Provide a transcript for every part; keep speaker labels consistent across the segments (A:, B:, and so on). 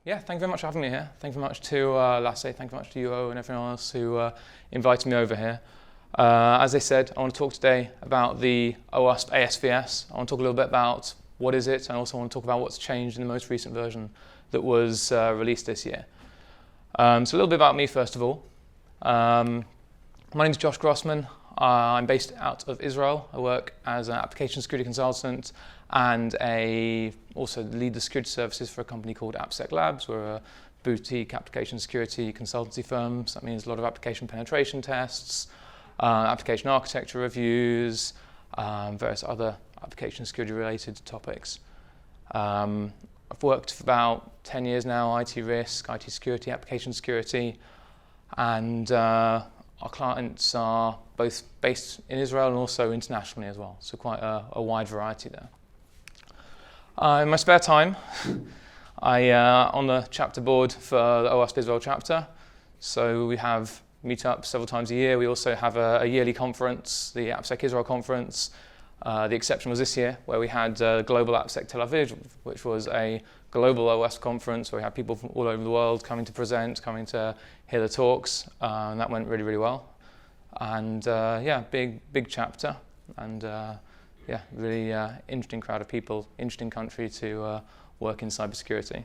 A: Yeah, thank you very much for having me here. Thank you very much to Lasse, thank you very much to UO and everyone else who invited me over here. As I said, I want to talk today about the OWASP ASVS. I want to talk a little bit about what is it, and also want to talk about what's changed in the most recent version that was released this year. So a little bit about me first of all. My name is Josh Grossman. I'm based out of Israel. I work as an application security consultant and also lead the security services for a company called AppSec Labs. We're a boutique application security consultancy firm. So that means a lot of application penetration tests, application architecture reviews, various other application security related topics. I've worked for about 10 years now, IT risk, IT security, application security, and our clients are both based in Israel and also internationally as well, so quite a wide variety there. In my spare time, I on the chapter board for the OWASP Israel chapter, so we have meetups several times a year. We also have a yearly conference, the AppSec Israel conference. The exception was this year, where we had Global AppSec Tel Aviv, which was a global OWASP conference where we had people from all over the world coming to present, coming to hear the talks, and that went really, really well. And yeah, big chapter, and yeah, really interesting crowd of people, interesting country to work in cybersecurity.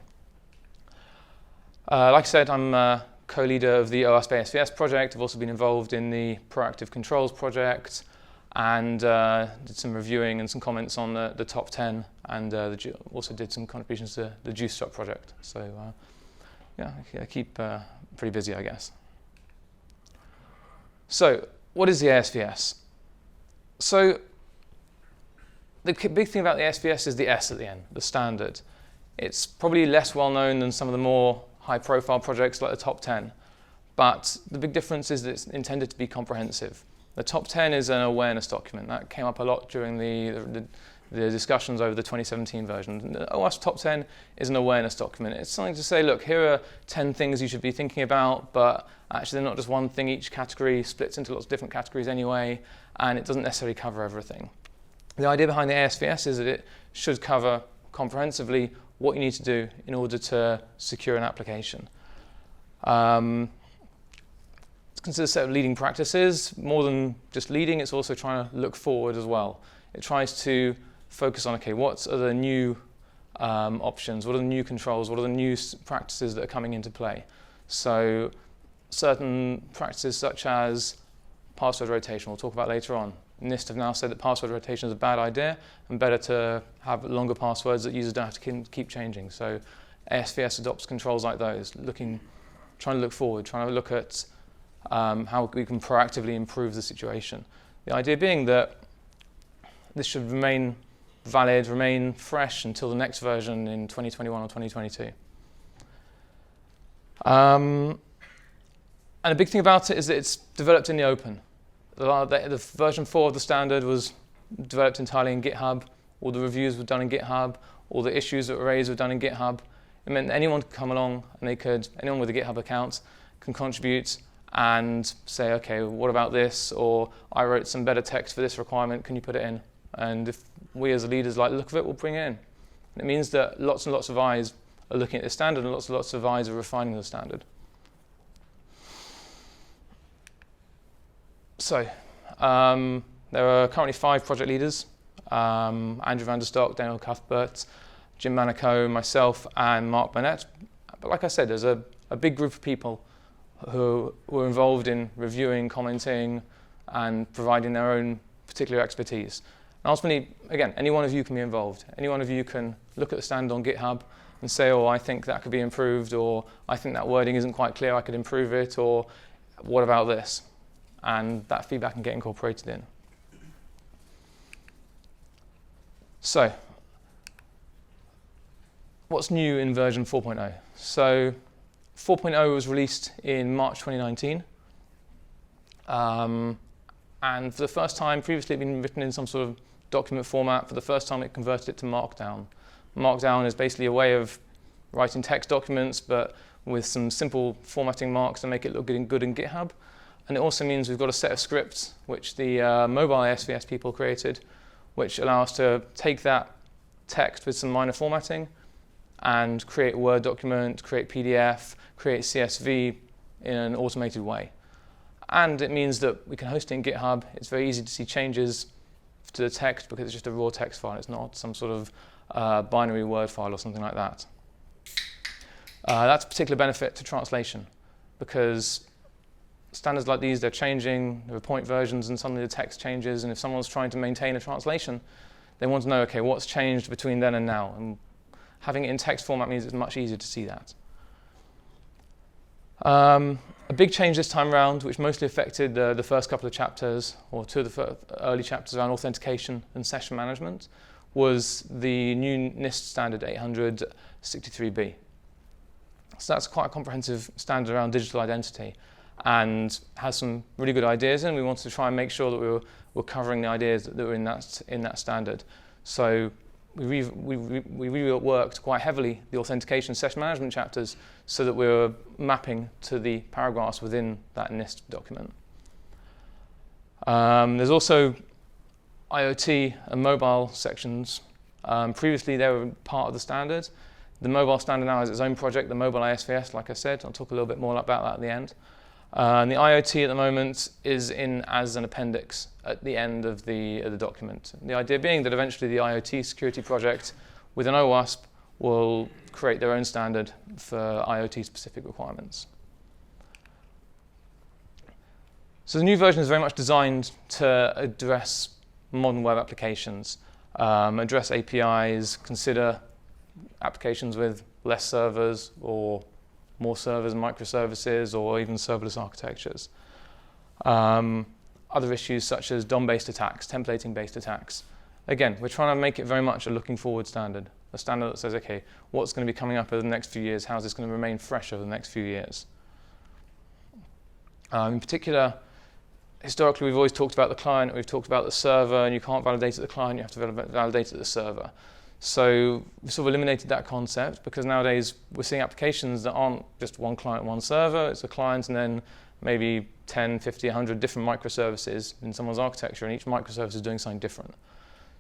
A: Like I said, I'm co-leader of the OWASP ASVS project. I've also been involved in the Proactive Controls project, and did some reviewing and some comments on the top 10, and also did some contributions to the Juice Shop project. So yeah, I keep pretty busy, I guess. So what is the ASVS? So the big thing about the ASVS is the S at the end, the standard. It's probably less well known than some of the more high profile projects like the top 10, but the big difference is that it's intended to be comprehensive. The top 10 is an awareness document. That came up a lot during the discussions over the 2017 version. The OWASP top 10 is an awareness document. It's something to say, look, here are 10 things you should be thinking about, but actually they're not just one thing. Each category splits into lots of different categories anyway, and it doesn't necessarily cover everything. The idea behind the ASVS is that it should cover comprehensively what you need to do in order to secure an application. It's considered a set of leading practices. More than just leading, it's also trying to look forward as well. It tries to focus on, okay, what are the new options? What are the new controls? What are the new practices that are coming into play? So certain practices such as password rotation, we'll talk about later on. NIST have now said that password rotation is a bad idea and better to have longer passwords that users don't have to keep changing. So ASVS adopts controls like those, trying to look forward, trying to look at how we can proactively improve the situation. The idea being that this should remain valid, remain fresh until the next version in 2021 or 2022. And the big thing about it is that it's developed in the open. The version 4 of the standard was developed entirely in GitHub. All the reviews were done in GitHub. All the issues that were raised were done in GitHub. It meant anyone could come along and anyone with a GitHub account can contribute and say, okay, what about this? Or I wrote some better text for this requirement, can you put it in? And if we as leaders like the look of it, we'll bring it in. And it means that lots and lots of eyes are looking at the standard and lots of eyes are refining the standard. So, there are currently 5 project leaders, Andrew van der Stok, Daniel Cuthbert, Jim Manico, myself, and Mark Burnett. But like I said, there's a big group of people who were involved in reviewing, commenting, and providing their own particular expertise. And ultimately, again, any one of you can be involved. Any one of you can look at the standard on GitHub and say, oh, I think that could be improved, or I think that wording isn't quite clear, I could improve it, or what about this? And that feedback can get incorporated in. So, what's new in version 4.0? So, 4.0 was released in March 2019. And for the first time, previously it had been written in some sort of document format. For the first time, it converted it to Markdown. Markdown is basically a way of writing text documents, but with some simple formatting marks to make it look good in GitHub. And it also means we've got a set of scripts which the mobile ASVS people created, which allow us to take that text with some minor formatting, and create a Word document, create PDF, create CSV in an automated way. And it means that we can host it in GitHub. It's very easy to see changes to the text because it's just a raw text file. It's not some sort of binary Word file or something like that. That's a particular benefit to translation because standards like these, they're changing, there are point versions and suddenly the text changes, and if someone's trying to maintain a translation, they want to know, okay, what's changed between then and now? And having it in text format means it's much easier to see that. A big change this time around, which mostly affected the first couple of chapters, or two of the early chapters around authentication and session management, was the new NIST standard 863B. So that's quite a comprehensive standard around digital identity and has some really good ideas in. We wanted to try and make sure that we were covering the ideas that were in that standard. So we reworked quite heavily the authentication session management chapters so that we were mapping to the paragraphs within that NIST document. There's also IoT and mobile sections. Previously they were part of the standard. The mobile standard now has its own project, the mobile ASVS, like I said. I'll talk a little bit more about that at the end. And the IoT at the moment is in as an appendix at the end of the document. The idea being that eventually the IoT security project within OWASP will create their own standard for IoT-specific requirements. So the new version is very much designed to address modern web applications, address APIs, consider applications with less servers or more servers and microservices, or even serverless architectures. Other issues such as DOM-based attacks, templating-based attacks. Again, we're trying to make it very much a looking forward standard, a standard that says, okay, what's going to be coming up over the next few years? How is this going to remain fresh over the next few years? In particular, historically, we've always talked about the client, we've talked about the server, and you can't validate at the client, you have to validate at the server. So we sort of eliminated that concept because nowadays we're seeing applications that aren't just one client, one server. It's a client and then maybe 10, 50, 100 different microservices in someone's architecture, and each microservice is doing something different.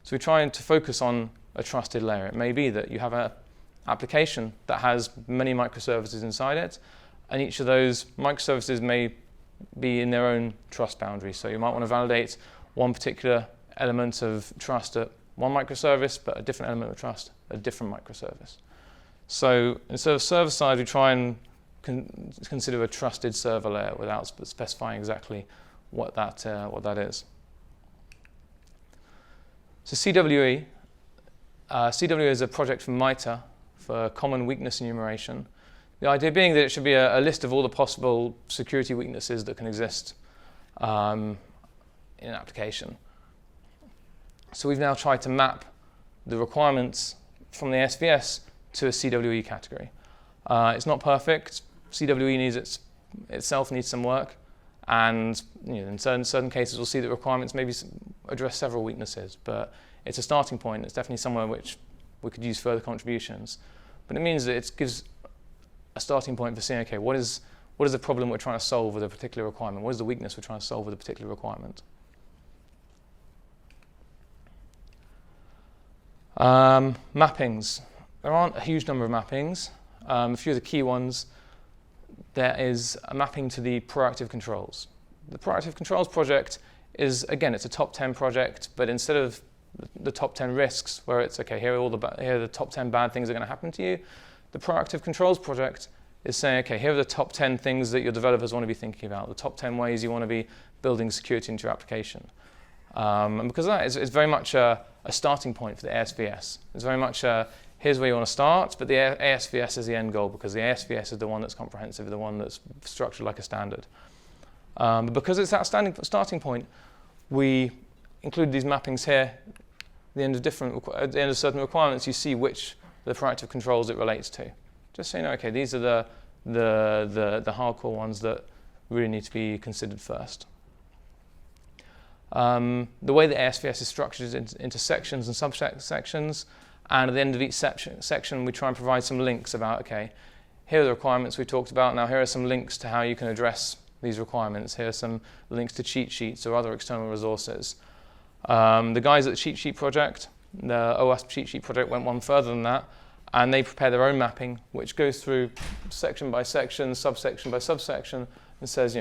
A: So we're trying to focus on a trusted layer. It may be that you have an application that has many microservices inside it, and each of those microservices may be in their own trust boundary. So you might want to validate one particular element of trust at one microservice, but a different element of trust, a different microservice. So instead of server side, we try and consider a trusted server layer without specifying exactly what that is. So CWE. CWE is a project from MITRE for common weakness enumeration. The idea being that it should be a list of all the possible security weaknesses that can exist in an application. So we've now tried to map the requirements from the ASVS to a CWE category. It's not perfect. CWE itself needs some work, and in certain cases we'll see that requirements maybe address several weaknesses, but it's a starting point. It's definitely somewhere which we could use further contributions. But it means that it gives a starting point for seeing, okay, what is the problem we're trying to solve with a particular requirement? What is the weakness we're trying to solve with a particular requirement? Mappings. There aren't a huge number of mappings. A few of the key ones, there is a mapping to the proactive controls. The proactive controls project is, again, it's a top 10 project, but instead of the top 10 risks, where it's, okay, here are the top 10 bad things that are going to happen to you, the proactive controls project is saying, okay, here are the top 10 things that your developers want to be thinking about, the top 10 ways you want to be building security into your application. And because of that, it's very much a starting point for the ASVS. It's very much here's where you want to start, but the ASVS is the end goal because the ASVS is the one that's comprehensive, the one that's structured like a standard. But because it's that starting point, we include these mappings here. At the end of certain requirements, you see which the proactive controls it relates to. Just so you know, okay, these are the hardcore ones that really need to be considered first. The way the ASVS is structured is into sections and subsections, and at the end of each section we try and provide some links about, okay, here are the requirements we talked about, now here are some links to how you can address these requirements, here are some links to cheat sheets or other external resources. The guys at the cheat sheet project, the OWASP cheat sheet project went one further than that and they prepare their own mapping, which goes through section by section, subsection by subsection, and says,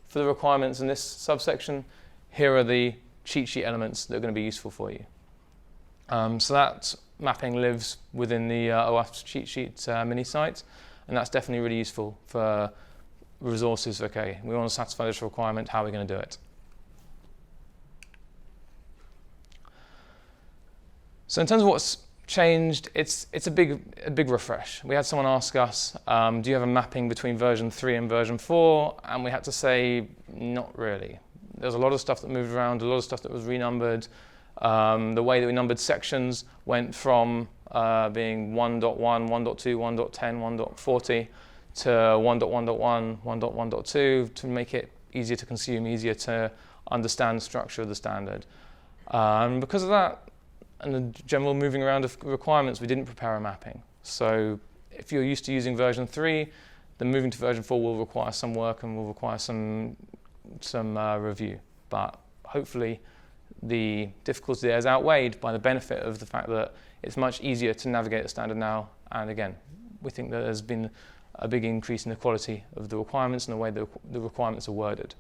A: for the requirements in this subsection, here are the cheat sheet elements that are going to be useful for you. So that mapping lives within the OWASP cheat sheet mini site, and that's definitely really useful for resources. Okay, we want to satisfy this requirement, how are we going to do it? So in terms of what's changed, it's a big refresh. We had someone ask us, do you have a mapping between version 3 and version 4? And we had to say, not really. There's a lot of stuff that moved around, a lot of stuff that was renumbered. The way that we numbered sections went from being 1.1, 1.2, 1.10, 1.40 to 1.1.1, 1.1.2 to make it easier to consume, easier to understand the structure of the standard. Because of that, and the general moving around of requirements, we didn't prepare a mapping. So if you're used to using version 3, then moving to version 4 will require some work and will require some review. But hopefully the difficulty there is outweighed by the benefit of the fact that it's much easier to navigate the standard now. And again, we think that there's been a big increase in the quality of the requirements and the way the requirements are worded.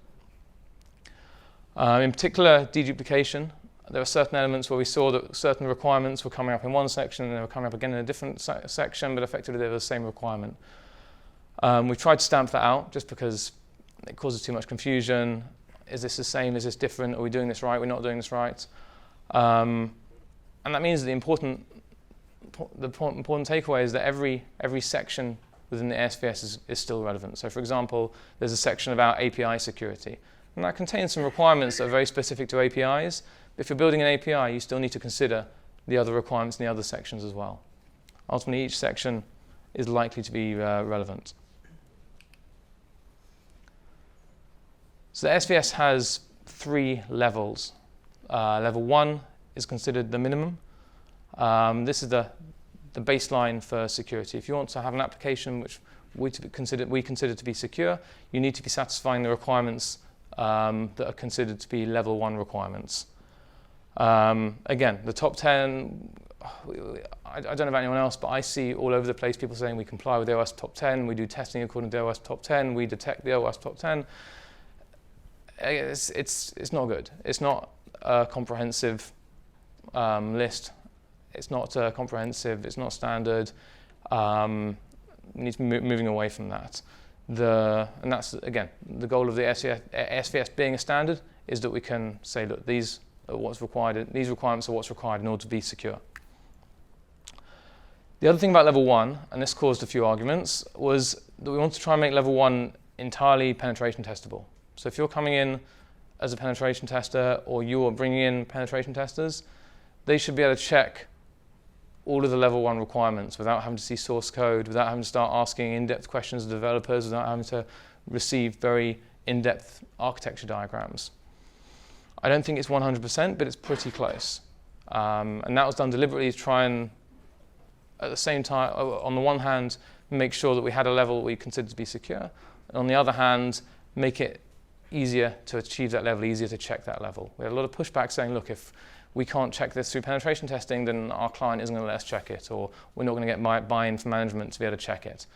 A: In particular, deduplication. There were certain elements where we saw that certain requirements were coming up in one section and they were coming up again in a different section, but effectively they were the same requirement. We've tried to stamp that out just because it causes too much confusion. Is this the same? Is this different? Are we doing this right? We're not doing this right? And that means that the important takeaway is that every section within the ASVS is still relevant. So for example, there's a section about API security, and that contains some requirements that are very specific to APIs. If you're building an API, you still need to consider the other requirements in the other sections as well. Ultimately, each section is likely to be relevant. So the SVS has 3 levels. Level 1 is considered the minimum. This is the baseline for security. If you want to have an application which we consider to be secure, you need to be satisfying the requirements that are considered to be level 1 requirements. Again, the top 10, I don't know about anyone else, but I see all over the place people saying we comply with the OWASP top 10, we do testing according to the OWASP top 10, we detect the OWASP top 10. It's not good. It's not a comprehensive list. It's not comprehensive. It's not standard. We need to be moving away from that. And that's, again, the goal of the SVS being a standard is that we can say, look, these are what's required. These requirements are what's required in order to be secure. The other thing about level 1, and this caused a few arguments, was that we want to try and make level 1 entirely penetration testable. So if you're coming in as a penetration tester or you're bringing in penetration testers, they should be able to check all of the level 1 requirements without having to see source code, without having to start asking in-depth questions of developers, without having to receive very in-depth architecture diagrams. I don't think it's 100%, but it's pretty close. And that was done deliberately to try and, at the same time, on the one hand, make sure that we had a level we considered to be secure, and on the other hand, make it easier to achieve that level, easier to check that level. We had a lot of pushback saying, look, if we can't check this through penetration testing, then our client isn't going to let us check it, or we're not going to get buy-in from management to be able to check it.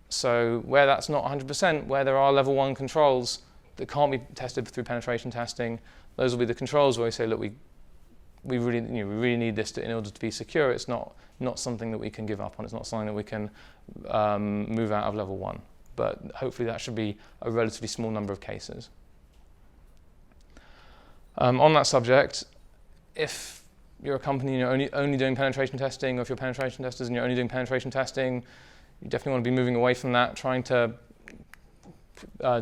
A: So where that's not 100%, where there are level 1 controls that can't be tested through penetration testing, those will be the controls where we say, look, we really need this in order to be secure. It's not something that we can give up on. It's not something that we can move out of level 1. But hopefully that should be a relatively small number of cases. On that subject, if you're a company and you're only doing penetration testing, or if you're penetration testers and you're only doing penetration testing, you definitely want to be moving away from that, trying to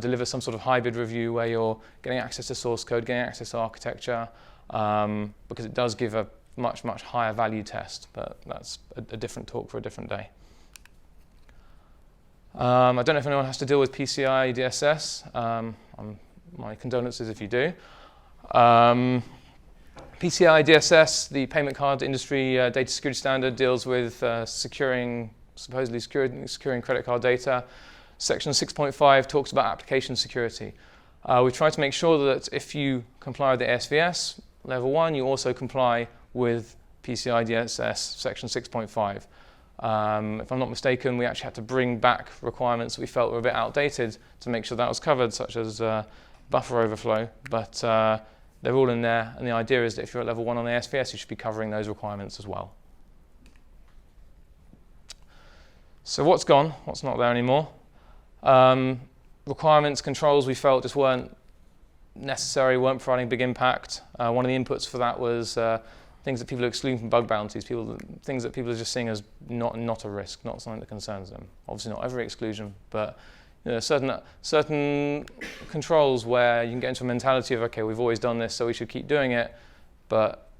A: deliver some sort of hybrid review where you're getting access to source code, getting access to architecture, because it does give a much, much higher value test, but that's a different talk for a different day. I don't know if anyone has to deal with PCI DSS. My condolences if you do. PCI DSS, the payment card industry data security standard, deals with supposedly securing credit card data. Section 6.5 talks about application security. We try to make sure that if you comply with the ASVS level 1, you also comply with PCI DSS section 6.5. If I'm not mistaken, we actually had to bring back requirements that we felt were a bit outdated to make sure that was covered, such as buffer overflow, but they're all in there, and the idea is that if you're at level 1 on the ASVS, you should be covering those requirements as well. So what's gone? What's not there anymore? Requirements, controls we felt just weren't necessary, weren't providing big impact. One of the inputs for that was things that people are excluding from bug bounties, things that people are just seeing as not a risk, not something that concerns them. Obviously not every exclusion, but certain controls where you can get into a mentality of, okay, we've always done this, so we should keep doing it, but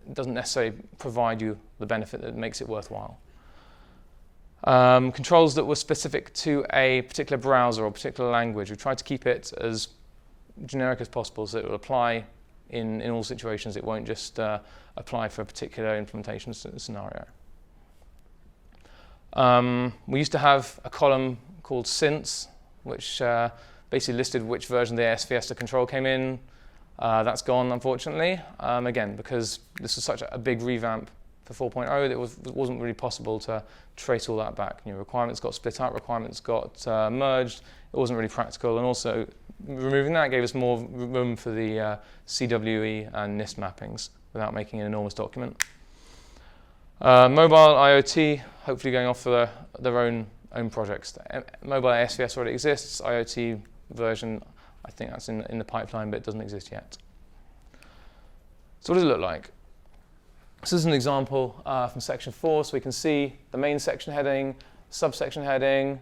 A: it doesn't necessarily provide you the benefit that makes it worthwhile. Controls that were specific to a particular browser or particular language, we tried to keep it as generic as possible so it will apply in all situations. It won't just apply for a particular implementation scenario. We used to have a column called since, which basically listed which version of the ASVS the control came in. That's gone, unfortunately. Again, because this was such a big revamp for 4.0, it wasn't really possible to trace all that back. Requirements got split up, requirements got merged. It wasn't really practical, and also removing that gave us more room for the CWE and NIST mappings without making an enormous document. Mobile IoT, hopefully going off for their own projects. Mobile ASVS already exists. IoT version, I think that's in the pipeline, but it doesn't exist yet. So what does it look like? This is an example from section 4, so we can see the main section heading, subsection heading,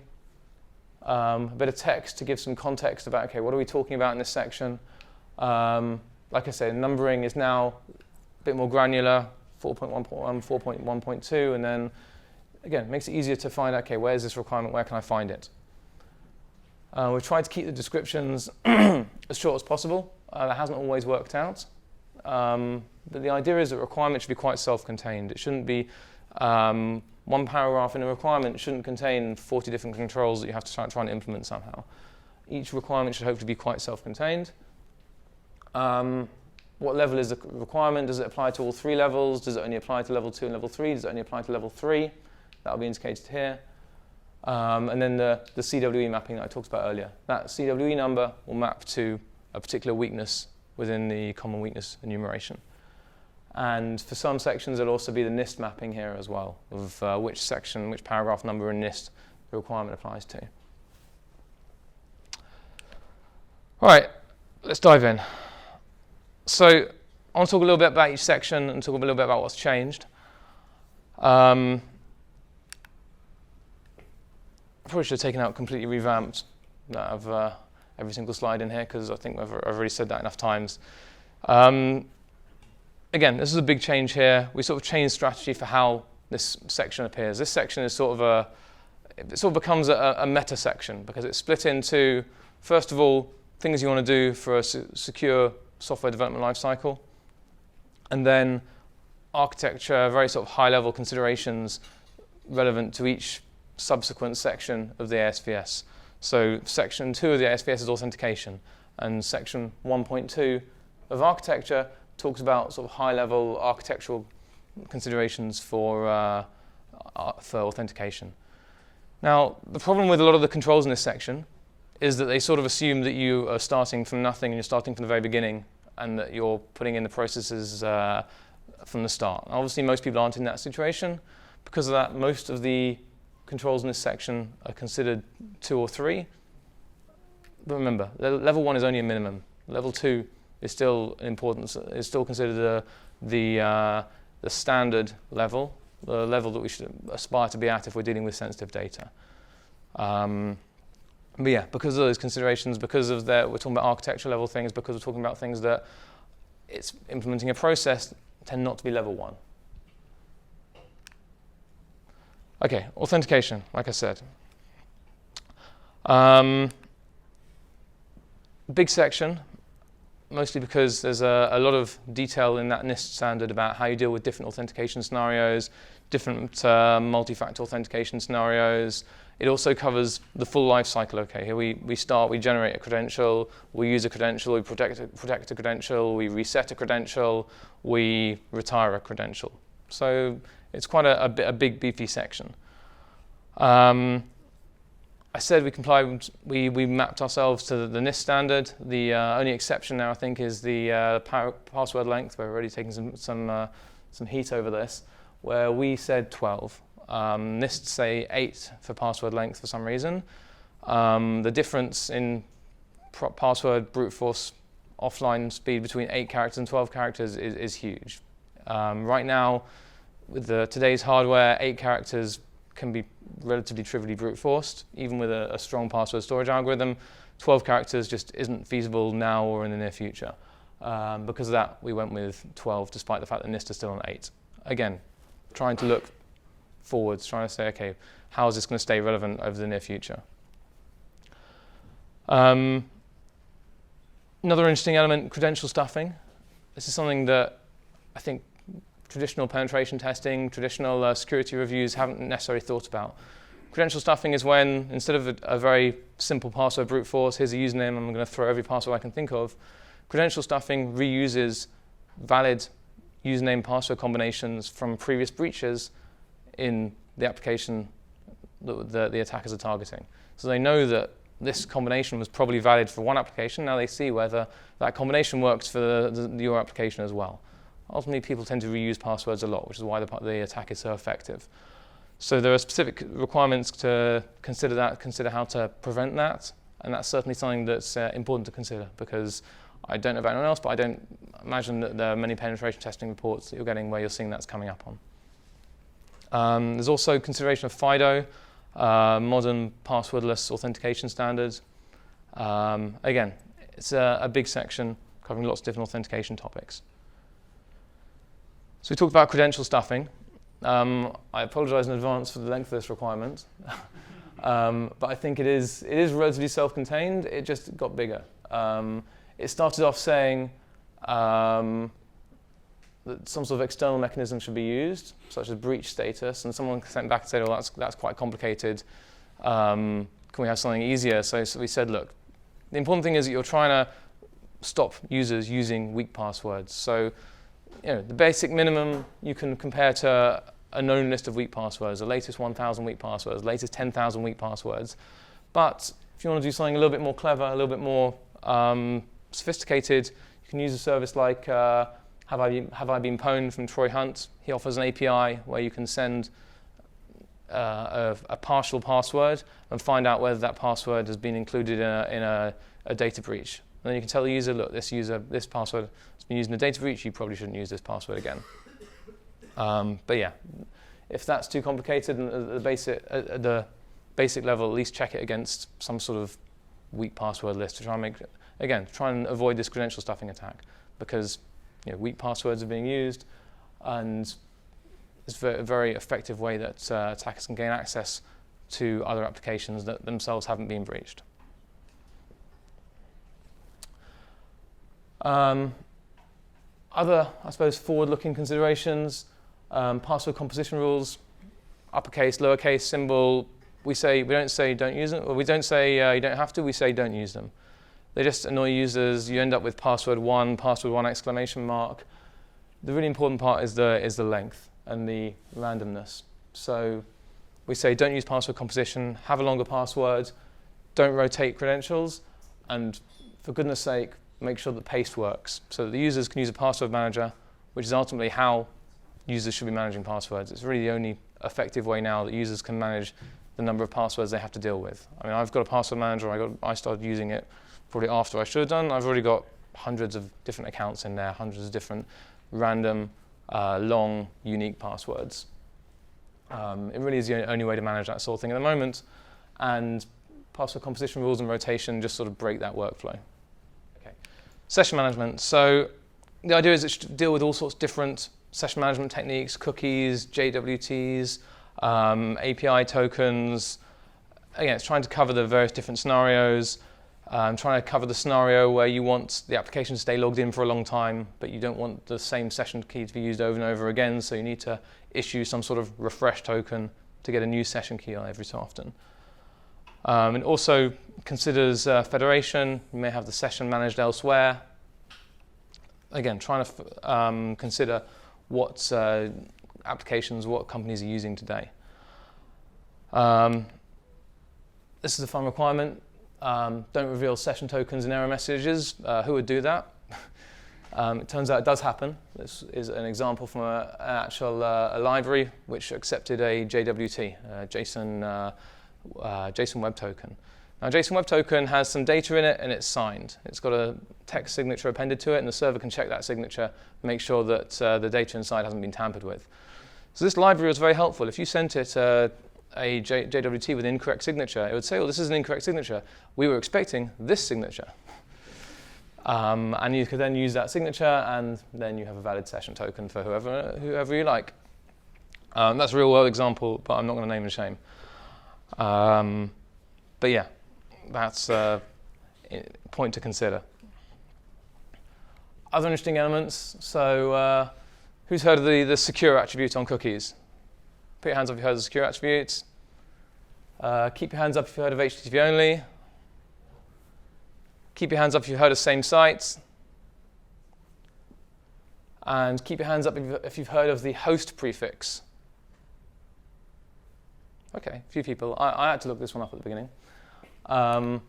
A: a bit of text to give some context about, okay, what are we talking about in this section? Like I said, numbering is now a bit more granular, 4.1.1, 4.1.2, and then, again, it makes it easier to find, okay, where's this requirement, where can I find it? We've tried to keep the descriptions as short as possible. That hasn't always worked out. But the idea is that requirement should be quite self-contained. It shouldn't be one paragraph in a requirement shouldn't contain 40 different controls that you have to try and implement somehow. Each requirement should hopefully be quite self-contained. What level is the requirement? Does it apply to all 3 levels? Does it only apply to level 2 and level 3? Does it only apply to level 3? That will be indicated here. And then the CWE mapping that I talked about earlier. That CWE number will map to a particular weakness within the common weakness enumeration. And for some sections, there'll also be the NIST mapping here as well, of which section, which paragraph number in NIST the requirement applies to. All right, let's dive in. So I want to talk a little bit about each section and talk a little bit about what's changed. I probably should have taken out completely revamped that of every single slide in here, because I think I've already said that enough times. Again, this is a big change here. We sort of changed strategy for how this section appears. This section is sort of it sort of becomes a meta section because it's split into, first of all, things you want to do for a secure software development lifecycle, and then architecture, very sort of high-level considerations relevant to each subsequent section of the ASVS. So section 2 of the ASVS is authentication, and section 1.2 of architecture talks about sort of high-level architectural considerations for authentication. Now, the problem with a lot of the controls in this section is that they sort of assume that you are starting from nothing and you're starting from the very beginning, and that you're putting in the processes from the start. Obviously, most people aren't in that situation. Because of that, most of the controls in this section are considered 2 or 3. But remember, level 1 is only a minimum. Level 2 is still important. Is still considered the standard level, the level that we should aspire to be at if we're dealing with sensitive data. But yeah, because of those considerations, because of that, we're talking about architecture level things, because we're talking about things that it's implementing a process, tend not to be level 1. Okay, authentication, like I said. Big section, mostly because there's a lot of detail in that NIST standard about how you deal with different authentication scenarios, different multi-factor authentication scenarios. It also covers the full life cycle. Okay, here we start, we generate a credential, we use a credential, we protect a credential, we reset a credential, we retire a credential. So it's quite a big, beefy section. I said we mapped ourselves to the NIST standard. The only exception now, I think, is the password length. We're already taking some heat over this, where we said 12. NIST say 8 for password length for some reason. The difference in password brute force offline speed between 8 characters and 12 characters is huge. Right now, with today's hardware, 8 characters can be relatively trivially brute forced, even with a strong password storage algorithm. 12 characters just isn't feasible now or in the near future. Because of that, we went with 12, despite the fact that NIST is still on 8. Again, trying to look forwards, trying to say, okay, how is this going to stay relevant over the near future? Another interesting element, credential stuffing. This is something that I think traditional penetration testing, traditional security reviews haven't necessarily thought about. Credential stuffing is when, instead of a very simple password brute force, here's a username, I'm going to throw every password I can think of, credential stuffing reuses valid username password combinations from previous breaches in the application that the attackers are targeting. So they know that this combination was probably valid for one application. Now they see whether that combination works for your application as well. Ultimately, people tend to reuse passwords a lot, which is why the attack is so effective. So there are specific requirements to consider how to prevent that, and that's certainly something that's important to consider, because I don't know about anyone else, but I don't imagine that there are many penetration testing reports that you're getting where you're seeing that's coming up on. There's also consideration of FIDO, modern passwordless authentication standards. Again, it's a big section covering lots of different authentication topics. So we talked about credential stuffing. I apologize in advance for the length of this requirement, but I think it is relatively self-contained. It just got bigger. It started off saying that some sort of external mechanism should be used, such as breach status, and someone sent back and said, "Oh, that's quite complicated. Can we have something easier?" So we said, look, the important thing is that you're trying to stop users using weak passwords. So the basic minimum you can compare to a known list of weak passwords, the latest 1,000 weak passwords, the latest 10,000 weak passwords. But if you want to do something a little bit more clever, a little bit more sophisticated, you can use a service like Have I Been Pwned from Troy Hunt. He offers an API where you can send a partial password and find out whether that password has been included in a data breach. And then you can tell the user, look, this password has been used in a data breach, you probably shouldn't use this password again. But yeah, if that's too complicated, at the basic level, at least check it against some sort of weak password list to try and try and avoid this credential stuffing attack, because weak passwords are being used, and it's a very effective way that attackers can gain access to other applications that themselves haven't been breached. Other, I suppose, forward-looking considerations, password composition rules, uppercase, lowercase, symbol. We don't say don't use them, or we don't say you don't have to, we say don't use them. They just annoy users. You end up with password one exclamation mark. The really important part is the length and the randomness. So we say don't use password composition, have a longer password, don't rotate credentials, and for goodness sake, make sure that paste works so that the users can use a password manager, which is ultimately how users should be managing passwords. It's really the only effective way now that users can manage the number of passwords they have to deal with. I mean, I've got a password manager. I started using it probably after I should have done. I've already got hundreds of different accounts in there, hundreds of different random, long, unique passwords. It really is the only way to manage that sort of thing at the moment, and password composition rules and rotation just sort of break that workflow. Okay. Session management. So the idea is it should deal with all sorts of different session management techniques, cookies, JWTs, API tokens. Again, it's trying to cover the various different scenarios. Trying to cover the scenario where you want the application to stay logged in for a long time, but you don't want the same session key to be used over and over again, so you need to issue some sort of refresh token to get a new session key on every so often. It also considers federation. You may have the session managed elsewhere. Again, trying to consider what applications, what companies are using today. This is a fun requirement. Don't reveal session tokens in error messages. Who would do that? It turns out it does happen. This is an example from an actual a library which accepted a JWT, JSON Web Token. Now, JSON Web Token has some data in it, and it's signed. It's got a text signature appended to it, and the server can check that signature, make sure that the data inside hasn't been tampered with. So this library was very helpful. If you sent it a JWT with an incorrect signature, it would say, "Oh, this is an incorrect signature. We were expecting this signature." And you could then use that signature, and then you have a valid session token for whoever you like. That's a real-world example, but I'm not going to name and shame. But yeah, that's a point to consider. Other interesting elements. So who's heard of the secure attribute on cookies? Put your hands up if you've heard of the secure attributes. Keep your hands up if you've heard of HTTP only. Keep your hands up if you've heard of same sites. And keep your hands up if you've heard of the host prefix. Okay, a few people. I had to look this one up at the beginning. The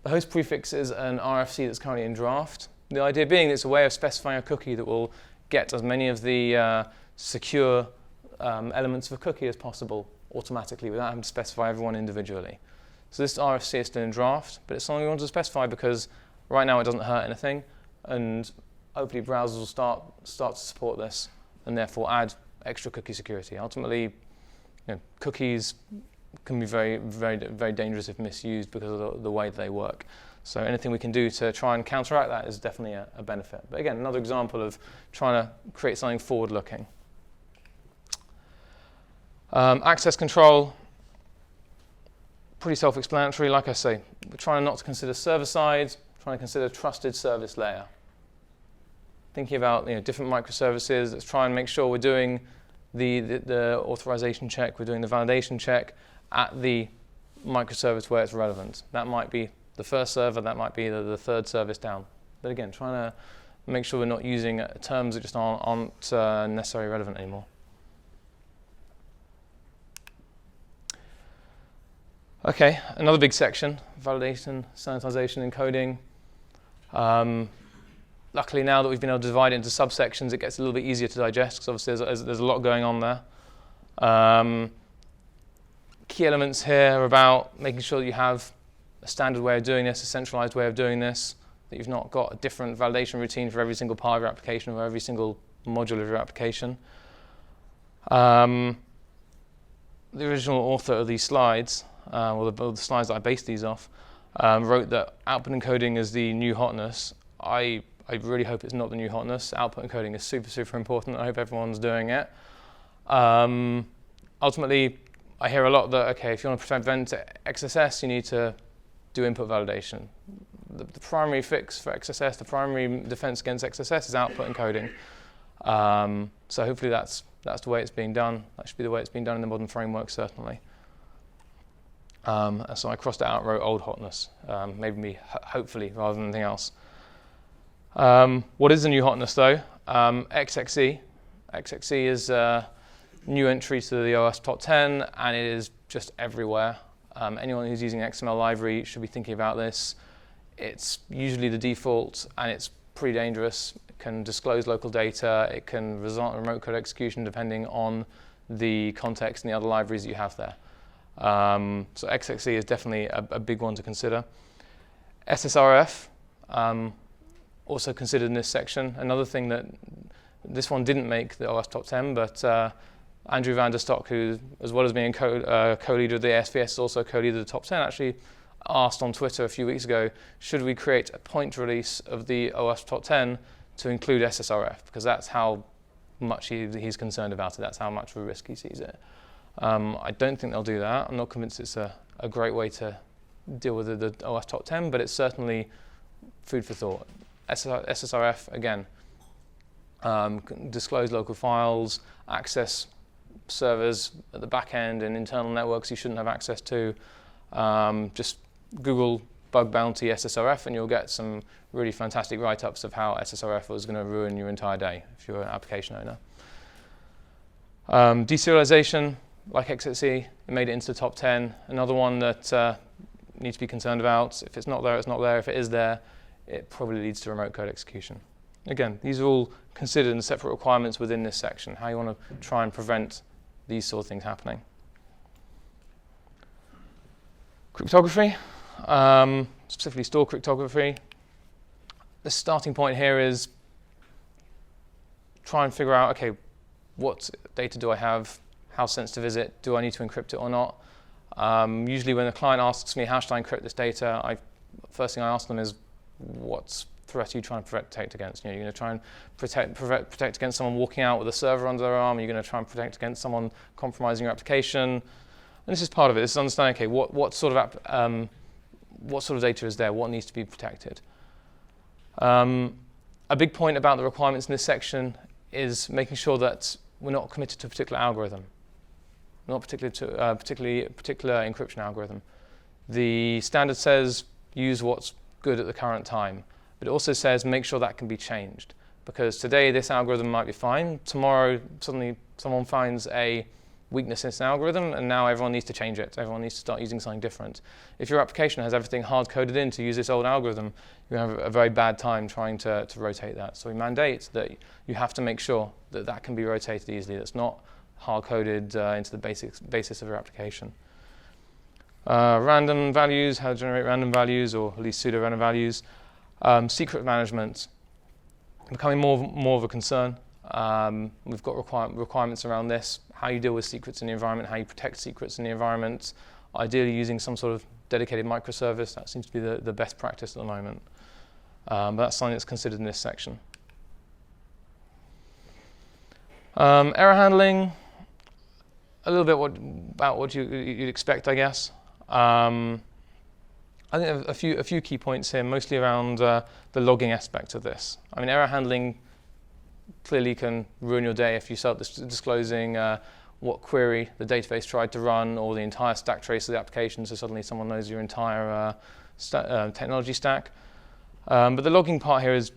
A: host prefix is an RFC that's currently in draft. The idea being it's a way of specifying a cookie that will get as many of the secure elements of a cookie as possible automatically without having to specify everyone individually. So this RFC is still in draft, but it's something we want to specify because right now it doesn't hurt anything, and hopefully browsers will start to support this and therefore add extra cookie security. Ultimately, cookies can be very, very, very dangerous if misused because of the way they work. So anything we can do to try and counteract that is definitely a benefit. But again, another example of trying to create something forward-looking. Access control, pretty self-explanatory. Like I say, we're trying not to consider server-side, trying to consider trusted service layer. Thinking about different microservices, let's try and make sure we're doing the authorization check, we're doing the validation check at the microservice where it's relevant. That might be the first server, that might be the third service down. But again, trying to make sure we're not using terms that just aren't necessarily relevant anymore. Okay, another big section, validation, sanitization, encoding. Luckily now that we've been able to divide it into subsections, it gets a little bit easier to digest because obviously there's a lot going on there. Key elements here are about making sure that you have a standard way of doing this, a centralized way of doing this, that you've not got a different validation routine for every single part of your application or every single module of your application. The original author of these slides, or the slides that I based these off, wrote that output encoding is the new hotness. I really hope it's not the new hotness. Output encoding is super, super important. I hope everyone's doing it. Ultimately, I hear a lot that, okay, if you want to prevent XSS, you need to do input validation. The primary fix for XSS, the primary defense against XSS is output encoding. So hopefully that's the way it's being done. That should be the way it's being done in the modern framework, certainly. So I crossed it out and wrote old hotness, maybe hopefully, rather than anything else. What is the new hotness, though? XXE. XXE is a new entry to the OWASP top 10, and it is just everywhere. Anyone who's using XML library should be thinking about this. It's usually the default, and it's pretty dangerous. It can disclose local data. It can result in remote code execution depending on the context and the other libraries that you have there. So XXE is definitely a big one to consider. SSRF, also considered in this section. Another thing that this one didn't make the OWASP top 10, but Andrew van der Stok, who, as well as being co-leader of the ASVS, is also co-leader of the top 10, actually asked on Twitter a few weeks ago, should we create a point release of the OWASP top 10 to include SSRF? Because that's how much he's concerned about it. That's how much of a risk he sees it. I don't think they'll do that. I'm not convinced it's a great way to deal with the OWASP top 10, but it's certainly food for thought. SSRF, again, disclose local files, access servers at the back end and internal networks you shouldn't have access to. Just Google bug bounty SSRF and you'll get some really fantastic write-ups of how SSRF was going to ruin your entire day if you're an application owner. Deserialization, like XXE, it made it into the top 10. Another one that you need to be concerned about. If it's not there, it's not there. If it is there, it probably leads to remote code execution. Again, these are all considered in separate requirements within this section, how you want to try and prevent these sort of things happening. Cryptography, specifically store cryptography. The starting point here is try and figure out, okay, what data do I have? How sensitive is it? Do I need to encrypt it or not? Usually when a client asks me, how should I encrypt this data, first thing I ask them is, what threat are you trying to protect against? You're going to try and protect against someone walking out with a server under their arm. You're going to try and protect against someone compromising your application. And this is part of it. This is understanding, okay, what sort of data is there? What needs to be protected? A big point about the requirements in this section is making sure that we're not committed to a particular algorithm, not particularly to a particular encryption algorithm. The standard says use what's good at the current time, but it also says make sure that can be changed, because today this algorithm might be fine, tomorrow suddenly someone finds a weakness in this algorithm and now everyone needs to change it. Everyone needs to start using something different. If your application has everything hard-coded in to use this old algorithm, you're going to have a very bad time trying to rotate that. So we mandate that you have to make sure that that can be rotated easily. That's not hard-coded into the basis of your application. Random values, how to generate random values, or at least pseudo-random values. Secret management, becoming more of a concern. We've got requirements around this, how you deal with secrets in the environment, how you protect secrets in the environment, ideally using some sort of dedicated microservice. That seems to be the best practice at the moment. But that's something that's considered in this section. Error handling, a little bit about what you'd expect, I guess. I think a few key points here, mostly around the logging aspect of this. I mean, error handling clearly can ruin your day if you start disclosing what query the database tried to run, or the entire stack trace of the application, so suddenly someone knows your entire technology stack. But the logging part here is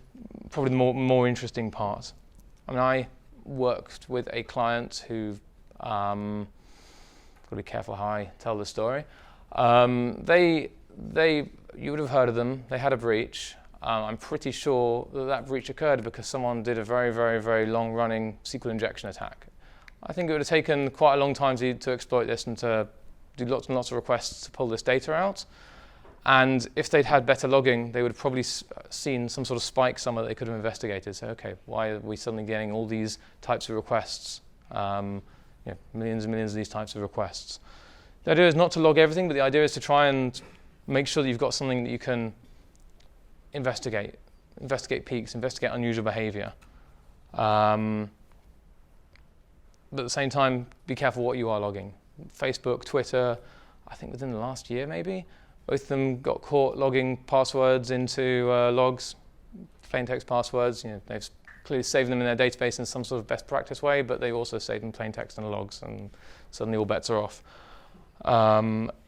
A: probably the more interesting part. I mean, I worked with a client who, got to be careful how I tell the story. You would have heard of them. They had a breach. I'm pretty sure that breach occurred because someone did a very, very, very long-running SQL injection attack. I think it would have taken quite a long time to exploit this and to do lots and lots of requests to pull this data out. And if they'd had better logging, they would have probably seen some sort of spike somewhere that they could have investigated. So, okay, why are we suddenly getting all these types of requests? Millions and millions of these types of requests. The idea is not to log everything, but the idea is to try and make sure that you've got something that you can investigate peaks, investigate unusual behavior. But at the same time, be careful what you are logging. Facebook, Twitter, I think within the last year maybe, both of them got caught logging passwords into logs, plain text passwords. They've clearly saved them in their database in some sort of best practice way, but they've also saved them plain text in logs, and suddenly all bets are off.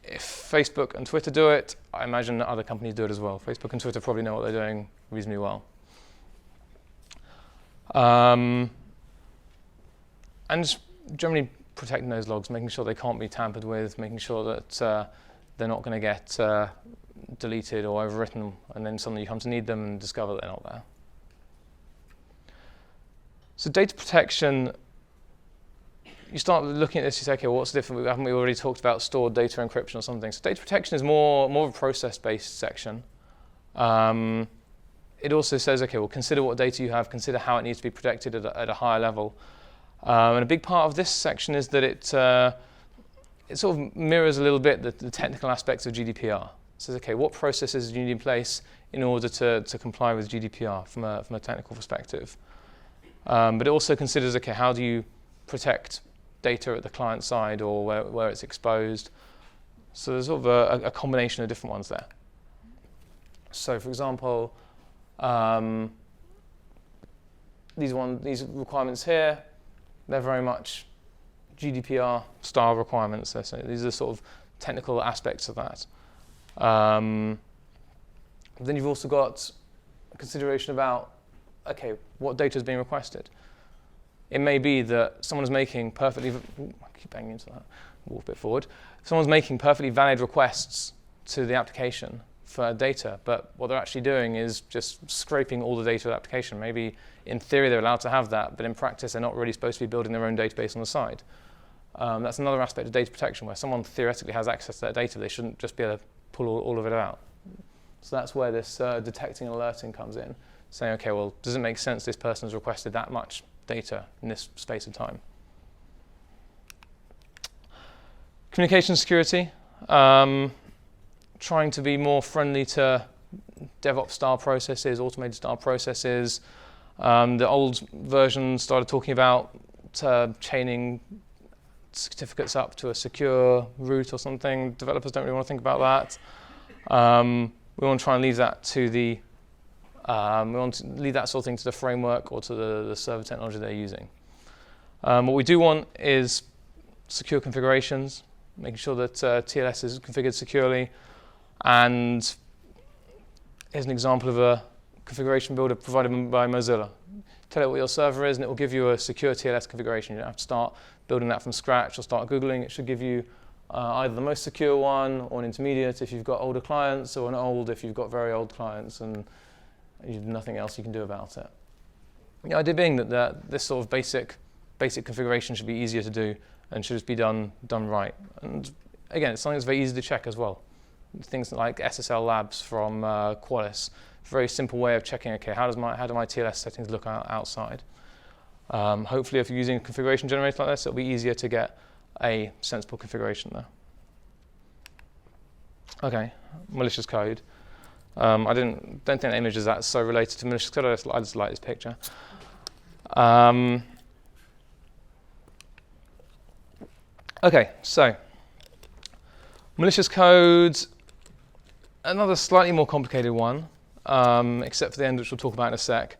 A: If Facebook and Twitter do it, I imagine that other companies do it as well. Facebook and Twitter probably know what they're doing reasonably well. And just generally protecting those logs, making sure they can't be tampered with, making sure that they're not going to get deleted or overwritten, and then suddenly you come to need them and discover that they're not there. So data protection, you start looking at this, you say, okay, well, what's different? Haven't we already talked about stored data encryption or something? So data protection is more of a process-based section. It also says, okay, well, consider what data you have, consider how it needs to be protected at a higher level. And a big part of this section is that it sort of mirrors a little bit the technical aspects of GDPR. It says, okay, what processes do you need in place in order to comply with GDPR from a technical perspective? But it also considers, okay, how do you protect data at the client side or where it's exposed? So there's sort of a combination of different ones there. So for example, these requirements here, they're very much GDPR style requirements. So these are sort of technical aspects of that. Then you've also got a consideration about, okay, what data is being requested? it may be that someone is making perfectly, I keep banging into that, walk a bit forward. Someone's making perfectly valid requests to the application for data, but what they're actually doing is just scraping all the data of the application. Maybe in theory they're allowed to have that, but in practice they're not really supposed to be building their own database on the side. That's another aspect of data protection where someone theoretically has access to that data, they shouldn't just be able to pull all of it out. So that's where this detecting and alerting comes in, saying, okay, well, does it make sense this person has requested that much data in this space of time? Communication security, trying to be more friendly to DevOps-style processes, automated-style processes. The old version started talking about chaining certificates up to a secure route or something. Developers don't really want to think about that. We want to try and leave that to the we want to leave that sort of thing to the framework or to the server technology they're using. What we do want is secure configurations, making sure that TLS is configured securely. And here's an example of a configuration builder provided by Mozilla. Tell it what your server is, and it will give you a secure TLS configuration. You don't have to start building that from scratch or start Googling. It should give you either the most secure one or an intermediate if you've got older clients, or an old if you've got very old clients and you've nothing else you can do about it. The idea being that this sort of basic configuration should be easier to do and should just be done right. And again, it's something that's very easy to check as well. Things like SSL Labs from Qualys, very simple way of checking. Okay, how do my TLS settings look outside? Hopefully, if you're using a configuration generator like this, it'll be easier to get a sensible configuration there. Okay, malicious code. I don't think the image is that so related to malicious code. I just like this picture. Okay, so malicious code, another slightly more complicated one, except for the end, which we'll talk about in a sec.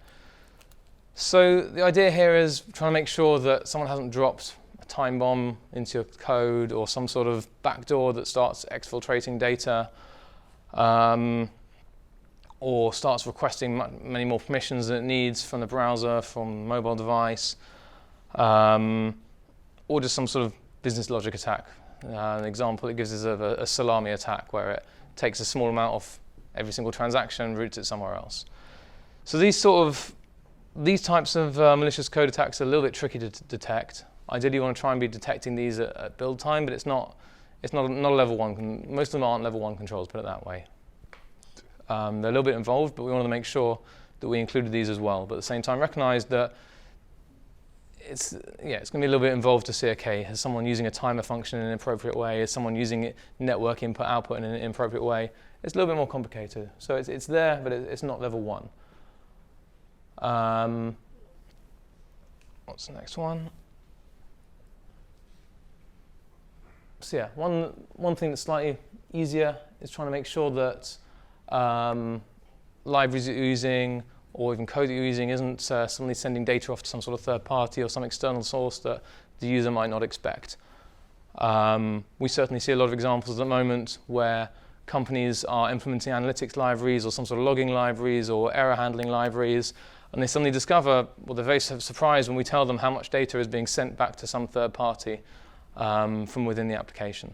A: So the idea here is trying to make sure that someone hasn't dropped a time bomb into your code or some sort of backdoor that starts exfiltrating data, or starts requesting many more permissions than it needs from the browser, from the mobile device, or just some sort of business logic attack. An example it gives is of a salami attack, where it takes a small amount of every single transaction and routes it somewhere else. So these types of malicious code attacks are a little bit tricky to detect. Ideally, you want to try and be detecting these at build time, but it's not a level one. Most of them aren't level one controls, put it that way. They're a little bit involved, but we want to make sure that we included these as well. But at the same time, recognize that it's going to be a little bit involved to see, okay, is someone using a timer function in an inappropriate way? Is someone using network input-output in an inappropriate way? It's a little bit more complicated. So it's there, but it's not level one. What's the next one? So yeah, one thing that's slightly easier is trying to make sure that libraries that you're using or even code that you're using isn't suddenly sending data off to some sort of third party or some external source that the user might not expect. We certainly see a lot of examples at the moment where companies are implementing analytics libraries or some sort of logging libraries or error handling libraries, and they suddenly discover, well, they're very surprised when we tell them how much data is being sent back to some third party from within the application.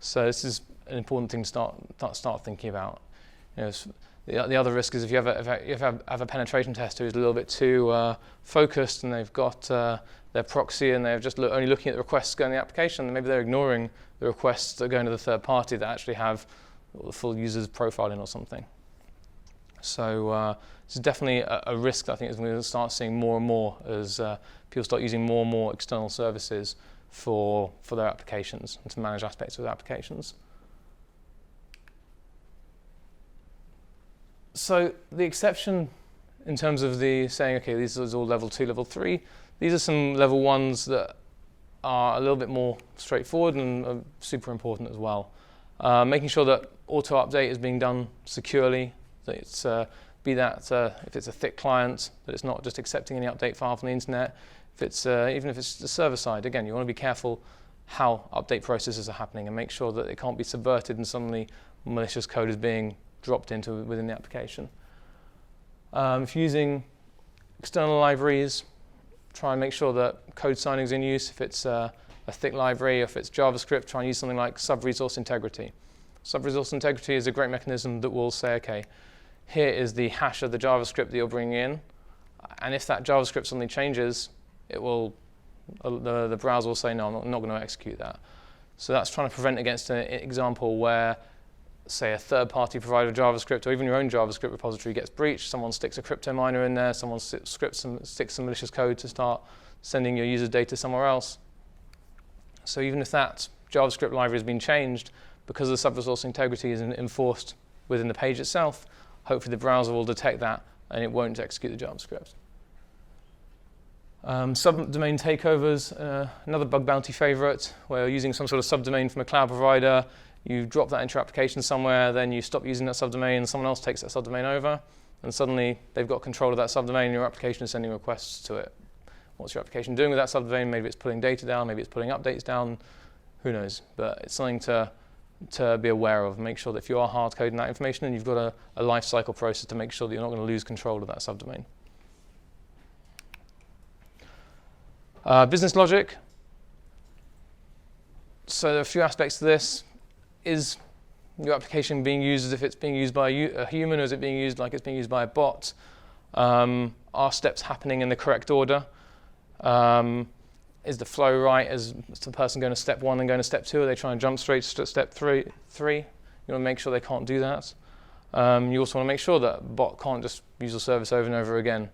A: So this is an important thing to start thinking about. You know, the other risk is if you have a penetration tester who's a little bit too focused and they've got their proxy and they're just only looking at the requests going in the application, then maybe they're ignoring the requests that are going to the third party that actually have the full user's profile in or something. So this is definitely a risk that I think is going to start seeing more and more as people start using more and more external services for their applications and to manage aspects of their applications. So the exception in terms of the saying, okay, these are all level 2, level 3, these are some level 1s that are a little bit more straightforward and are super important as well. Making sure that auto-update is being done securely, that it's, if it's a thick client, that it's not just accepting any update file from the internet. If it's, even if it's the server side, again, you want to be careful how update processes are happening and make sure that it can't be subverted and suddenly malicious code is being dropped into within the application. If you're using external libraries, try and make sure that code signing is in use. If it's a thick library, if it's JavaScript, try and use something like sub-resource integrity. Sub-resource integrity is a great mechanism that will say, okay, here is the hash of the JavaScript that you're bringing in, and if that JavaScript suddenly changes, it will, the browser will say, no, I'm not going to execute that. So that's trying to prevent against an example where, say, a third-party provider of JavaScript or even your own JavaScript repository gets breached, someone sticks a crypto miner in there, someone sticks some malicious code to start sending your user data somewhere else. So even if that JavaScript library has been changed, because the sub-resource integrity is enforced within the page itself, hopefully the browser will detect that and it won't execute the JavaScript. Subdomain takeovers, another bug bounty favorite, where you're using some sort of subdomain from a cloud provider, you drop that into your application somewhere, then you stop using that subdomain, and someone else takes that subdomain over, and suddenly they've got control of that subdomain, and your application is sending requests to it. What's your application doing with that subdomain? Maybe it's pulling data down, maybe it's pulling updates down, who knows? But it's something to be aware of. Make sure that if you are hard coding that information, and you've got a life cycle process to make sure that you're not going to lose control of that subdomain. Business logic. So there are a few aspects to this. Is your application being used as if it's being used by a human, or is it being used like it's being used by a bot? Are steps happening in the correct order? Is the flow right? Is the person going to step 1 and going to step 2? Are they trying to jump straight to step 3? You want to make sure they can't do that. You also want to make sure that a bot can't just use your service over and over again.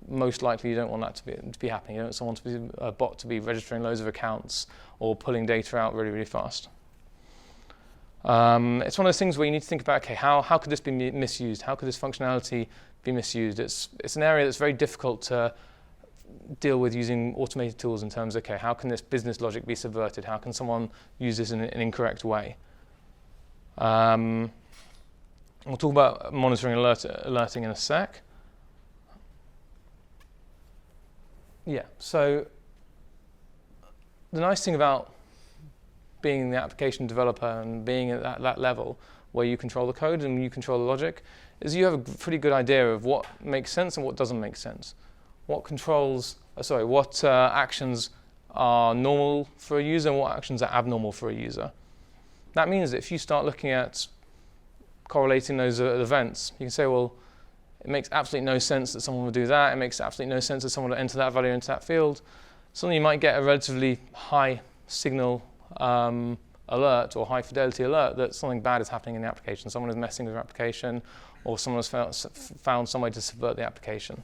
A: Most likely you don't want that to be happening. You don't want a bot to be registering loads of accounts or pulling data out really, really fast. It's one of those things where you need to think about, okay, how could this be misused? How could this functionality be misused? It's an area that's very difficult to deal with using automated tools in terms of, okay, how can this business logic be subverted? How can someone use this in an incorrect way? We'll talk about monitoring alerting in a sec. Yeah, so the nice thing about being the application developer and being at that level where you control the code and you control the logic is you have a pretty good idea of what makes sense and what doesn't make sense. What actions are normal for a user and what actions are abnormal for a user. That means that if you start looking at correlating those events, you can say, well, it makes absolutely no sense that someone would do that. It makes absolutely no sense that someone would enter that value into that field. Suddenly you might get a relatively high signal alert or high fidelity alert that something bad is happening in the application. Someone is messing with your application, or someone has found some way to subvert the application.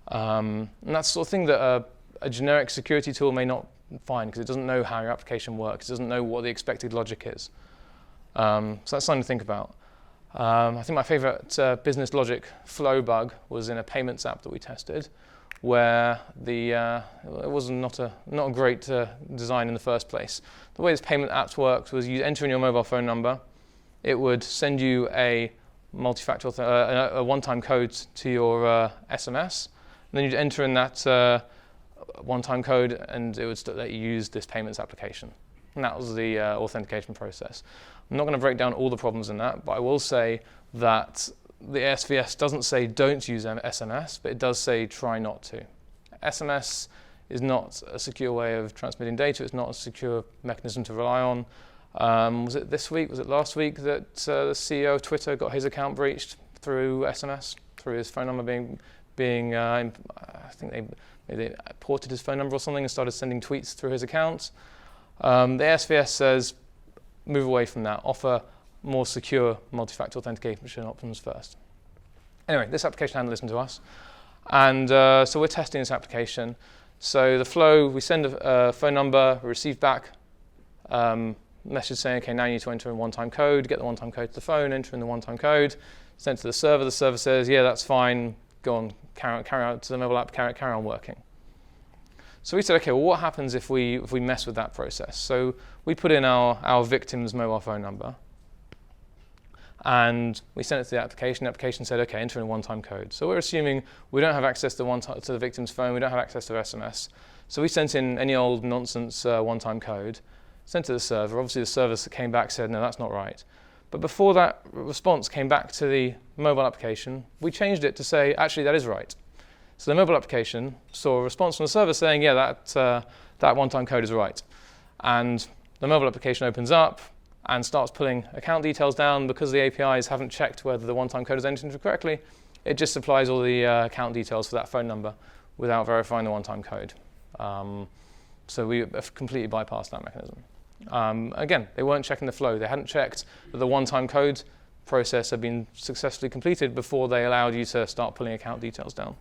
A: And that's the sort of thing that a generic security tool may not find, because it doesn't know how your application works. It doesn't know what the expected logic is. So that's something to think about. I think my favorite business logic flow bug was in a payments app that we tested, where it was not a great design in the first place. The way this payment apps worked was you enter in your mobile phone number, it would send you a multi-factor, a one-time code to your SMS, and then you'd enter in that one-time code, and it would let you use this payments application. And that was the authentication process. I'm not going to break down all the problems in that, but I will say that the ASVS doesn't say don't use SMS, but it does say try not to. SMS is not a secure way of transmitting data. It's not a secure mechanism to rely on. Was it this week, was it last week that the CEO of Twitter got his account breached through SMS, through his phone number being I think they ported his phone number or something and started sending tweets through his account. The ASVS says move away from that, offer more secure multi-factor authentication options first. Anyway, this application hadn't listened to us, and so we're testing this application. So the flow, we send a phone number, we receive back message saying, okay, now you need to enter in one-time code, get the one-time code to the phone, enter in the one-time code, send it to the server says, yeah, that's fine, go on, carry out to the mobile app, carry on working. So we said, okay, well, what happens if we mess with that process? So we put in our victim's mobile phone number, and we sent it to the application. The application said, okay, enter in one-time code. So we're assuming we don't have access to the victim's phone, we don't have access to SMS. So we sent in any old nonsense one-time code, sent to the server. Obviously the server came back, said, no, that's not right. But before that response came back to the mobile application, we changed it to say, actually, that is right. So the mobile application saw a response from the server saying, yeah, that one-time code is right. And the mobile application opens up and starts pulling account details down. Because the APIs haven't checked whether the one-time code is entered correctly, it just supplies all the account details for that phone number without verifying the one-time code. So we have completely bypassed that mechanism. Again, they weren't checking the flow. They hadn't checked that the one-time code process had been successfully completed before they allowed you to start pulling account details down.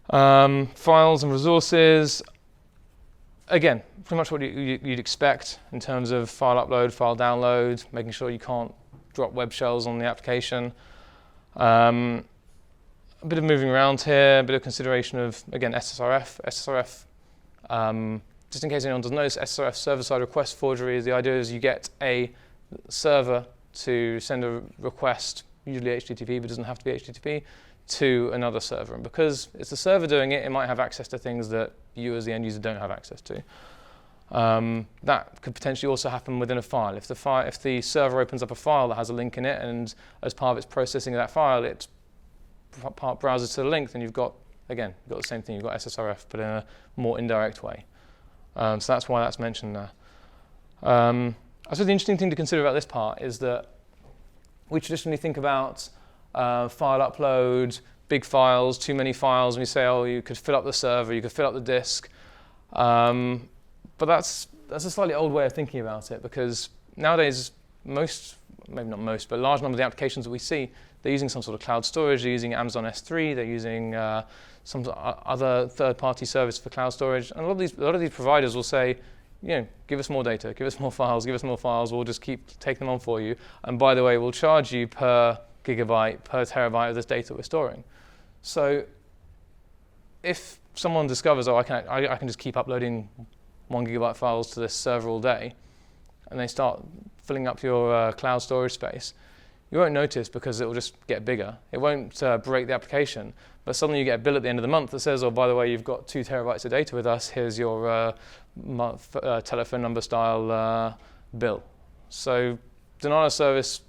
A: Files and resources. Again, pretty much what you'd expect in terms of file upload, file download, making sure you can't drop web shells on the application. A bit of moving around here, a bit of consideration of, again, SSRF. SSRF, just in case anyone doesn't notice, SSRF server-side request forgery. The idea is you get a server to send a request, usually HTTP, but doesn't have to be HTTP, to another server. And because it's the server doing it, it might have access to things that you as the end user don't have access to. That could potentially also happen within a file. If the server opens up a file that has a link in it, and as part of its processing of that file, it browses to the link, then you've got the same thing. You've got SSRF, but in a more indirect way. So that's why that's mentioned there. I suppose the interesting thing to consider about this part is that we traditionally think about file upload, big files, too many files, and we say, oh, you could fill up the server, you could fill up the disk. But that's a slightly old way of thinking about it, because nowadays maybe not most, but a large number of the applications that we see, they're using some sort of cloud storage. They're using Amazon S3. They're using some other third-party service for cloud storage. And a lot of these providers will say, give us more data, give us more files, give us more files. We'll just keep taking them on for you. And by the way, we'll charge you per gigabyte, per terabyte of this data we're storing. So if someone discovers, I can just keep uploading 1 gigabyte files to this server all day, and they start filling up your cloud storage space, you won't notice because it will just get bigger. It won't break the application, but suddenly you get a bill at the end of the month that says, oh, by the way, you've got 2 terabytes of data with us. Here's your telephone number style bill. So denial of service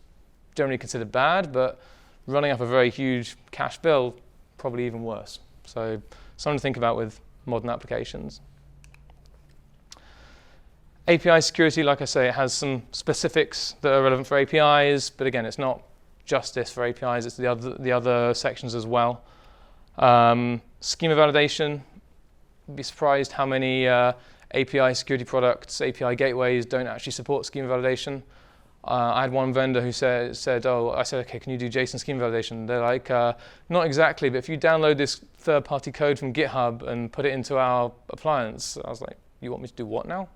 A: generally considered bad, but running up a very huge cache bill, probably even worse. So something to think about with modern applications. API security, like I say, it has some specifics that are relevant for APIs, but again, it's not just this for APIs, it's the other sections as well. Schema validation, you'd be surprised how many API security products, API gateways don't actually support schema validation. I had one vendor who said, I said, okay, can you do JSON schema validation? They're like, not exactly, but if you download this third-party code from GitHub and put it into our appliance, I was like, you want me to do what now?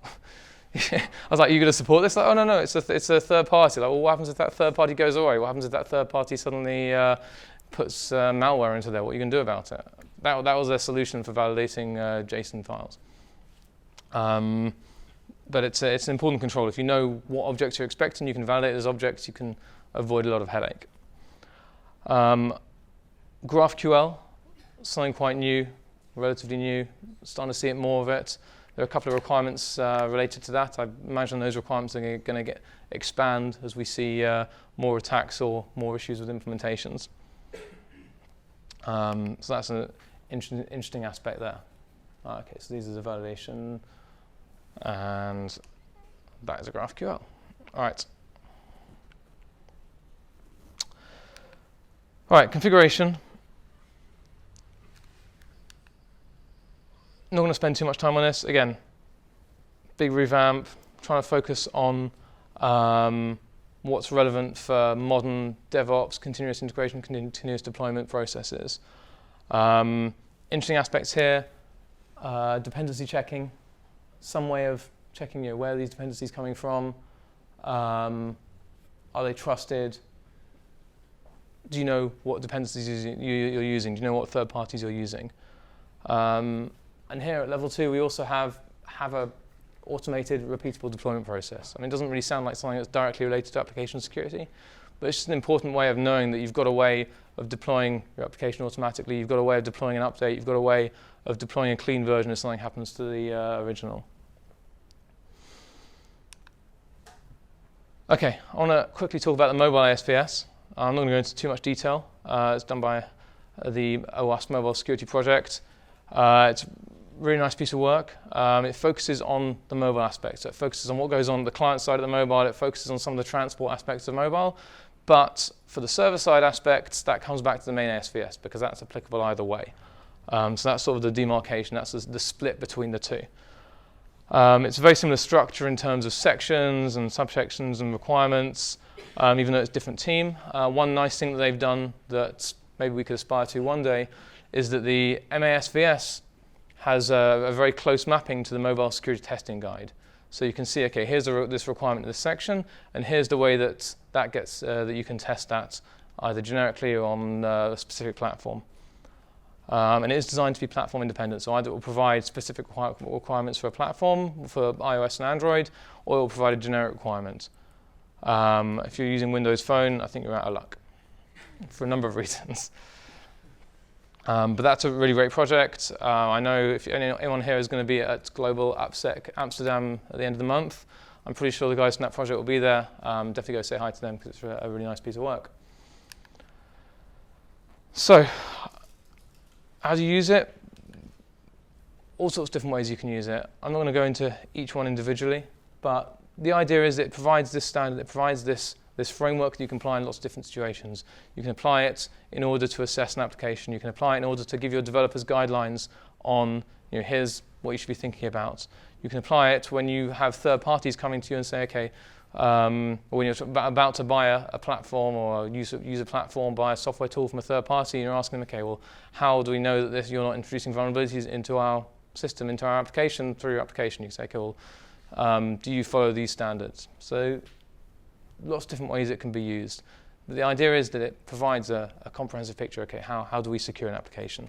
A: I was like, are you going to support this? Like, oh, no, it's a third party. Like, well, what happens if that third party goes away? What happens if that third party suddenly puts malware into there? What are you going to do about it? That was their solution for validating JSON files. But it's an important control. If you know what objects you're expecting, you can validate those objects. You can avoid a lot of headache. GraphQL, something quite new, relatively new. Starting to see more of it. There are a couple of requirements related to that. I imagine those requirements are going to expand as we see more attacks or more issues with implementations. So that's an interesting aspect there. Okay, so these are the validation, and that is a GraphQL. All right. All right, configuration. Not going to spend too much time on this. Again, big revamp, trying to focus on what's relevant for modern DevOps, continuous integration, continuous deployment processes. Interesting aspects here, dependency checking, some way of checking where are these dependencies coming from, are they trusted, do you know what dependencies you're using, do you know what third parties you're using. And here at level 2, we also have a automated, repeatable deployment process. I mean, it doesn't really sound like something that's directly related to application security, but it's just an important way of knowing that you've got a way of deploying your application automatically, you've got a way of deploying an update, you've got a way of deploying a clean version if something happens to the original. Okay, I want to quickly talk about the mobile ASVS. I'm not going to go into too much detail. It's done by the OWASP Mobile Security Project. It's a really nice piece of work. It focuses on the mobile aspect. So it focuses on what goes on the client side of the mobile. It focuses on some of the transport aspects of mobile. But for the server side aspects, that comes back to the main ASVS because that's applicable either way. So that's sort of the demarcation. That's the split between the two. It's a very similar structure in terms of sections and subsections and requirements, even though it's a different team. One nice thing that they've done that maybe we could aspire to one day is that the MASVS has a very close mapping to the mobile security testing guide. So you can see, okay, here's this requirement in this section, and here's the way that gets that you can test that either generically or on a specific platform. And it is designed to be platform independent, so either it will provide specific requirements for a platform, for iOS and Android, or it will provide a generic requirement. If you're using Windows Phone, I think you're out of luck for a number of reasons. But that's a really great project. I know if anyone here is going to be at Global AppSec Amsterdam at the end of the month, I'm pretty sure the guys from that project will be there. Definitely go say hi to them because it's a really nice piece of work. So, how do you use it? All sorts of different ways you can use it. I'm not going to go into each one individually, but the idea is that it provides this standard, it provides this framework that you can apply in lots of different situations. You can apply it in order to assess an application. You can apply it in order to give your developers guidelines on, here's what you should be thinking about. You can apply it when you have third parties coming to you and say, okay, or when you're about to buy a platform or use a platform, buy a software tool from a third party, and you're asking them, okay, well, how do we know that you're not introducing vulnerabilities into our system, into our application, through your application? You can say, okay, well, do you follow these standards? So lots of different ways it can be used. But the idea is that it provides a comprehensive picture. Okay, how do we secure an application?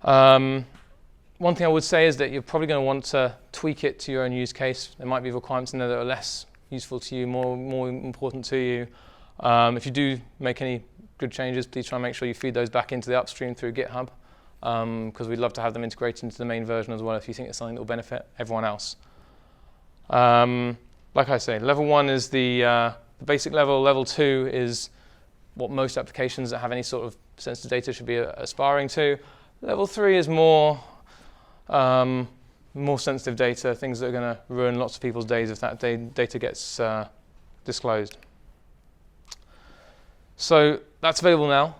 A: One thing I would say is that you're probably going to want to tweak it to your own use case. There might be requirements in there that are less useful to you, more important to you. If you do make any good changes, please try and make sure you feed those back into the upstream through GitHub, because we'd love to have them integrated into the main version as well if you think it's something that will benefit everyone else. Like I say, level 1 is the basic level. Level 2 is what most applications that have any sort of sensitive data should be aspiring to. Level 3 is more sensitive data, things that are going to ruin lots of people's days if that data gets disclosed. So that's available now.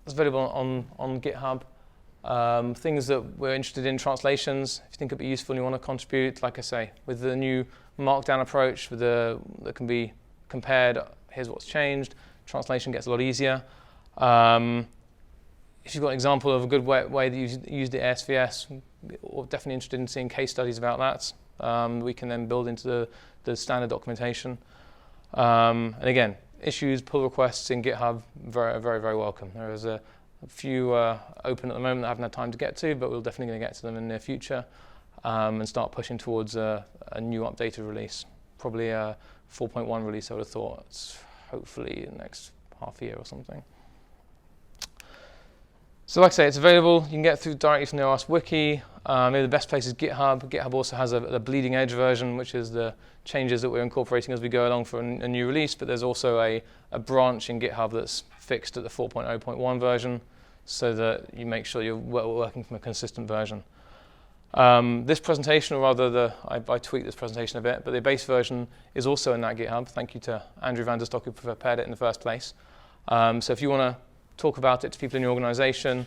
A: It's available on GitHub. Things that we're interested in, translations, if you think it'd be useful and you want to contribute, like I say, with the new Markdown approach that can be compared, here's what's changed, translation gets a lot easier. If you've got an example of a good way that you use the ASVS, we're definitely interested in seeing case studies about that. We can then build into the standard documentation. And again, issues, pull requests in GitHub, very, very, very welcome. There is a few open at the moment that I haven't had time to get to, but we're definitely going to get to them in the near future and start pushing towards a new updated release. Probably a 4.1 release, I would have thought. It's hopefully in the next half a year or something. So like I say, it's available. You can get through directly from the OWASP wiki. Maybe the best place is GitHub. GitHub also has a bleeding edge version, which is the changes that we're incorporating as we go along for a new release, but there's also a branch in GitHub that's fixed at the 4.0.1 version so that you make sure you're working from a consistent version. This presentation, or rather I tweaked this presentation a bit, but the base version is also in that GitHub. Thank you to Andrew van der Stok who prepared it in the first place. So if you want to talk about it to people in your organization,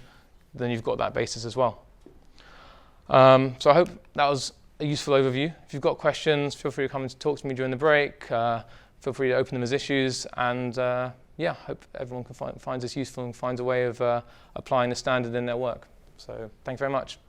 A: then you've got that basis as well. So I hope that was a useful overview. If you've got questions, feel free to come and talk to me during the break. Feel free to open them as issues. And yeah, hope everyone finds this useful and finds a way of applying the standard in their work. So thank you very much.